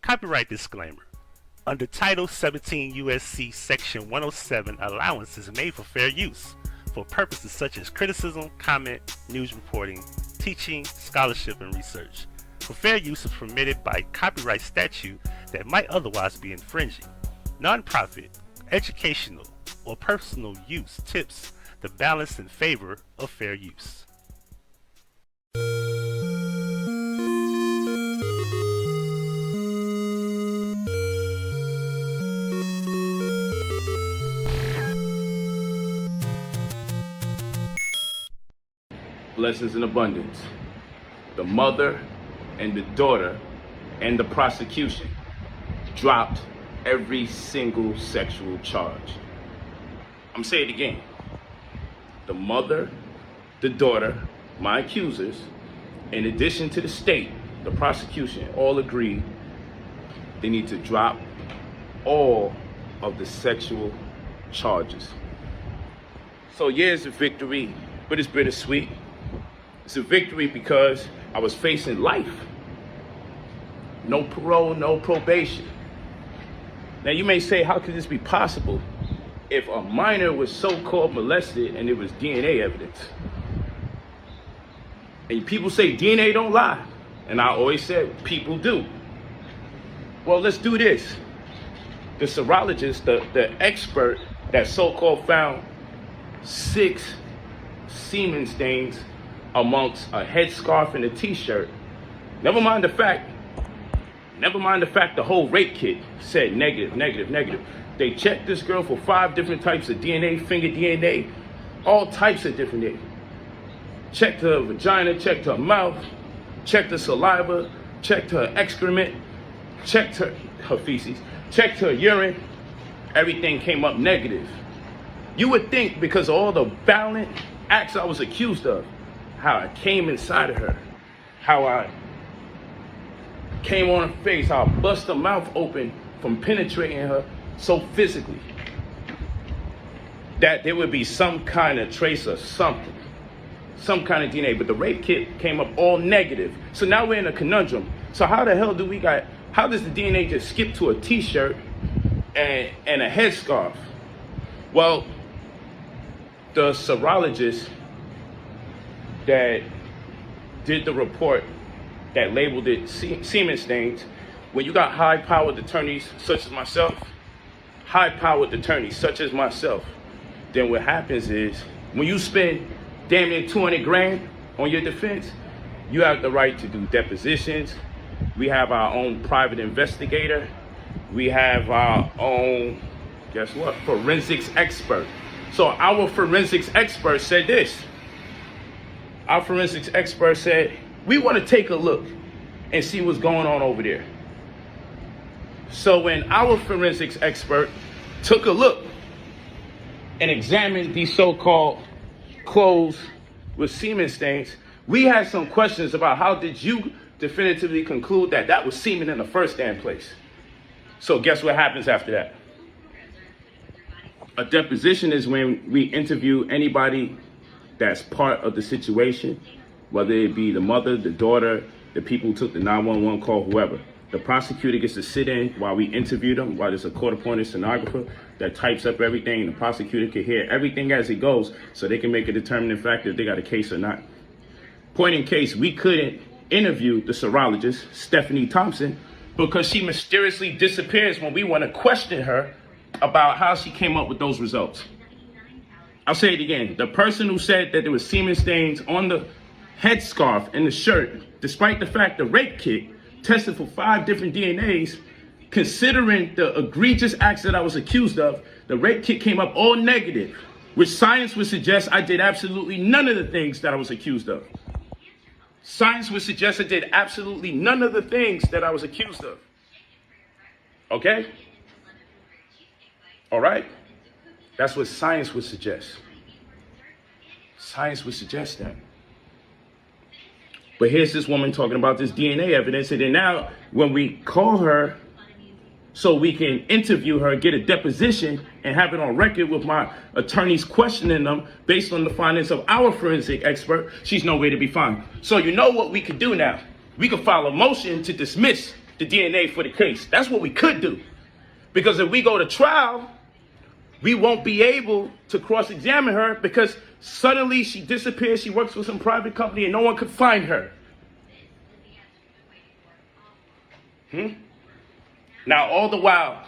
Copyright disclaimer. Under Title 17 U.S.C. Section 107, allowance is made for fair use for purposes such as criticism, comment, news reporting, teaching, scholarship, and research. For fair use is permitted by copyright statute that might otherwise be infringing. Non-profit, educational, or personal use tips the balance in favor of fair use. Blessings in abundance. The mother and the daughter and the prosecution dropped every single sexual charge. I'm saying it again. The mother, the daughter, my accusers, in addition to the state, the prosecution, all agreed they need to drop all of the sexual charges. So yeah, it's a victory, but it's bittersweet. It's a victory because I was facing life. No parole, no probation. Now you may say, how could this be possible if a minor was so-called molested and it was DNA evidence? And people say DNA don't lie. And I always said, people do. Well, let's do this. The serologist, the expert that so-called found 6 semen stains amongst a headscarf and a t-shirt. Never mind the fact the whole rape kit said negative, negative, negative. They checked this girl for 5 different types of DNA, finger DNA, all types of different DNA. Checked her vagina, checked her mouth, checked her saliva, checked her excrement, checked her feces, checked her urine. Everything came up negative. You would think because of all the violent acts I was accused of, how I came inside of her, how I came on her face, how I bust her mouth open from penetrating her so physically, that there would be some kind of trace of something, some kind of DNA, but the rape kit came up all negative. So now we're in a conundrum. So how the hell how does the DNA just skip to a t-shirt and a headscarf? Well, the serologist that did the report that labeled it semen stains, when you got high-powered attorneys such as myself, then what happens is when you spend damn near 200 grand on your defense, you have the right to do depositions. We have our own private investigator. We have our own, guess what, forensics expert. So our forensics expert said this. Our forensics expert said, we want to take a look and see what's going on over there. So when our forensics expert took a look and examined these so-called clothes with semen stains, we had some questions about how did you definitively conclude that that was semen in the first damn place? So guess what happens after that? A deposition is when we interview anybody that's part of the situation, whether it be the mother, the daughter, the people who took the 911 call, whoever. The prosecutor gets to sit in while we interview them, while there's a court-appointed stenographer that types up everything, and the prosecutor can hear everything as it goes so they can make a determining factor if they got a case or not. Point in case, we couldn't interview the serologist, Stephanie Thompson, because she mysteriously disappears when we want to question her about how she came up with those results. I'll say it again. The person who said that there was semen stains on the headscarf and the shirt, despite the fact the rape kit tested for 5 different DNAs, considering the egregious acts that I was accused of, the rape kit came up all negative, which science would suggest I did absolutely none of the things that I was accused of. Science would suggest I did absolutely none of the things that I was accused of. Okay? All right? That's what science would suggest. Science would suggest that. But here's this woman talking about this DNA evidence, and then now when we call her so we can interview her, get a deposition, and have it on record with my attorneys questioning them based on the findings of our forensic expert, she's nowhere to be found. So you know what we could do now? We could file a motion to dismiss the DNA for the case. That's what we could do. Because if we go to trial, we won't be able to cross-examine her because suddenly she disappears, she works for some private company and no one could find her. Now, all the while,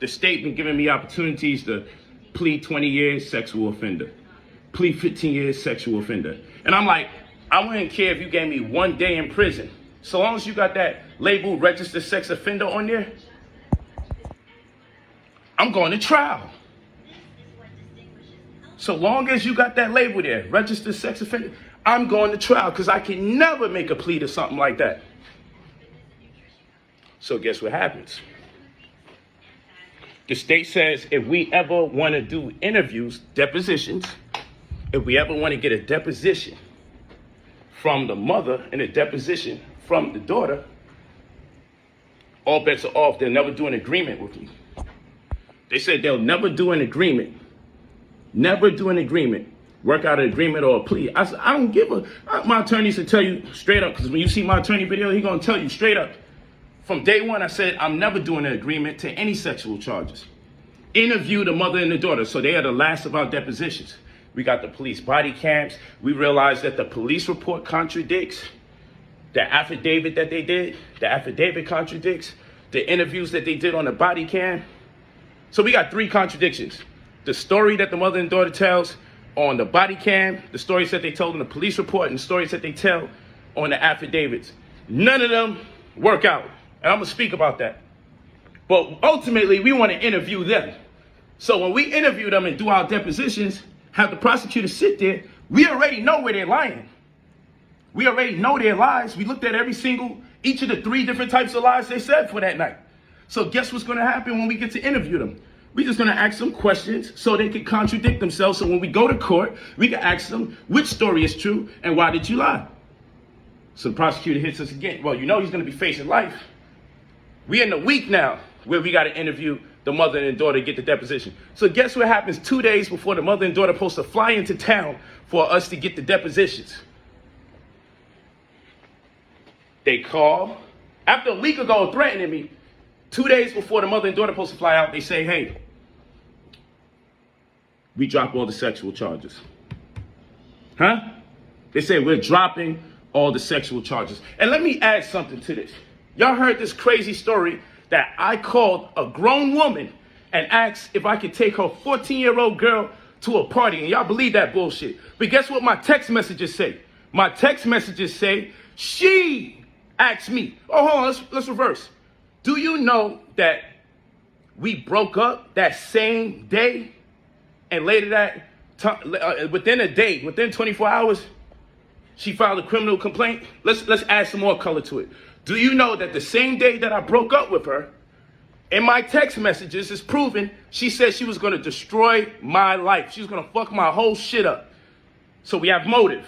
the state been giving me opportunities to plead 20 years, sexual offender. Plead 15 years, sexual offender. And I'm like, I wouldn't care if you gave me 1 day in prison. So long as you got that label registered sex offender on there, I'm going to trial. So long as you got that label there, registered sex offender, I'm going to trial because I can never make a plea to something like that. So guess what happens? The state says if we ever want to do interviews, depositions, if we ever want to get a deposition from the mother and a deposition from the daughter, all bets are off. They'll never do an agreement with me. They said they'll never do an agreement. Never do an agreement. Work out an agreement or a plea. I said, I don't give a... My attorneys will tell you straight up, because when you see my attorney video, he's going to tell you straight up. From day one, I said, I'm never doing an agreement to any sexual charges. Interview the mother and the daughter, so they are the last of our depositions. We got the police body cams. We realized that the police report contradicts the affidavit that they did. The affidavit contradicts the interviews that they did on the body cam. So we got 3 contradictions. The story that the mother and daughter tells on the body cam, the stories that they told in the police report, and the stories that they tell on the affidavits. None of them work out. And I'm going to speak about that. But ultimately, we want to interview them. So when we interview them and do our depositions, have the prosecutor sit there, we already know where they're lying. We already know their lies. We looked at each of the 3 different types of lies they said for that night. So guess what's going to happen when we get to interview them? We're just going to ask them questions so they can contradict themselves. So when we go to court, we can ask them which story is true and why did you lie? So the prosecutor hits us again. Well, you know he's going to be facing life. We're in the week now where we got to interview the mother and daughter to get the deposition. So guess what happens 2 days before the mother and daughter are supposed to fly into town for us to get the depositions? They call. After a week ago threatening me, 2 days before the mother and daughter are supposed to fly out, they say, hey, we drop all the sexual charges. Huh? They say we're dropping all the sexual charges. And let me add something to this. Y'all heard this crazy story that I called a grown woman and asked if I could take her 14-year-old girl to a party. And y'all believe that bullshit. But guess what my text messages say? My text messages say, she asked me. Oh, hold on, let's reverse. Do you know that we broke up that same day? And later that, within a day, within 24 hours, she filed a criminal complaint? Let's add some more color to it. Do you know that the same day that I broke up with her, in my text messages is proven, she said she was going to destroy my life. She was going to fuck my whole shit up. So we have motive.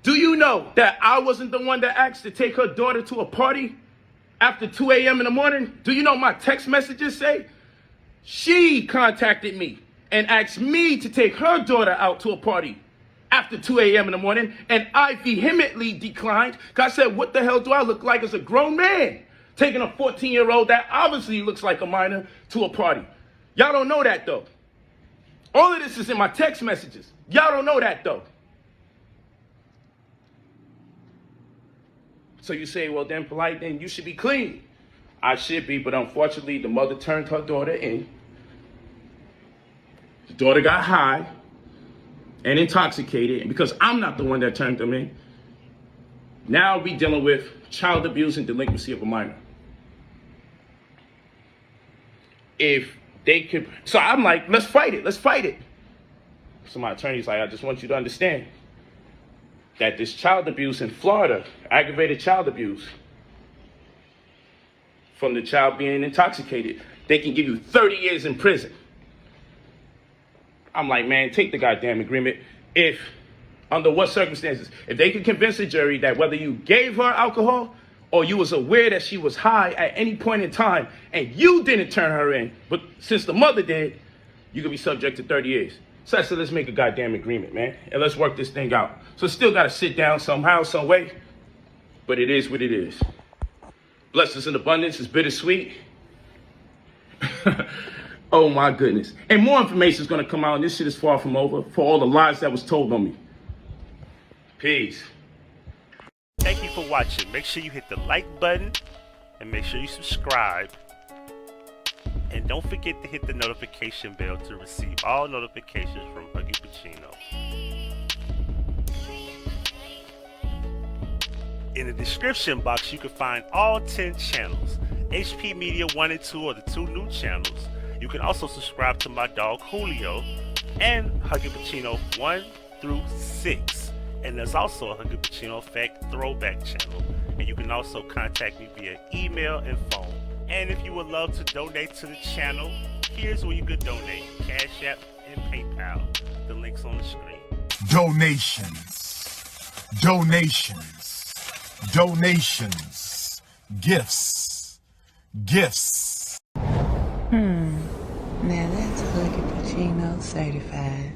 Do you know that I wasn't the one that asked to take her daughter to a party after 2 a.m. in the morning? Do you know my text messages say? She contacted me and asked me to take her daughter out to a party after 2 a.m. in the morning, and I vehemently declined because I said, what the hell do I look like as a grown man taking a 14-year-old that obviously looks like a minor to a party? Y'all don't know that, though. All of this is in my text messages. Y'all don't know that, though. So you say, well, then, Polite, then you should be clean. I should be, but unfortunately, the mother turned her daughter in. The daughter got high and intoxicated, and because I'm not the one that turned them in, now we dealing with child abuse and delinquency of a minor. If they could, so I'm like, let's fight it. So my attorney's like, I just want you to understand that this child abuse in Florida, aggravated child abuse, from the child being intoxicated, they can give you 30 years in prison. I'm like, man, take the goddamn agreement. If, under what circumstances, if they could convince a jury that whether you gave her alcohol or you was aware that she was high at any point in time and you didn't turn her in, but since the mother did, you could be subject to 30 years. So I said, let's make a goddamn agreement, man, and let's work this thing out. So still got to sit down somehow, some way, but it is what it is. Blessings in abundance is bittersweet. Oh my goodness. And more information is going to come out, and this shit is far from over for all the lies that was told on me. Peace. Thank you for watching. Make sure you hit the like button and make sure you subscribe. And don't forget to hit the notification bell to receive all notifications from Huggie Pacino. In the description box, you can find all 10 channels. HP Media 1 and 2 are the 2 new channels. You can also subscribe to my dog Julio and Huggie Pacino 1 through 6. And there's also a Huggie Pacino Effect throwback channel. And you can also contact me via email and phone. And if you would love to donate to the channel, here's where you could donate: Cash App and PayPal. The link's on the screen. Donations, donations, donations, gifts, gifts. Now that's Huggie Pacino certified.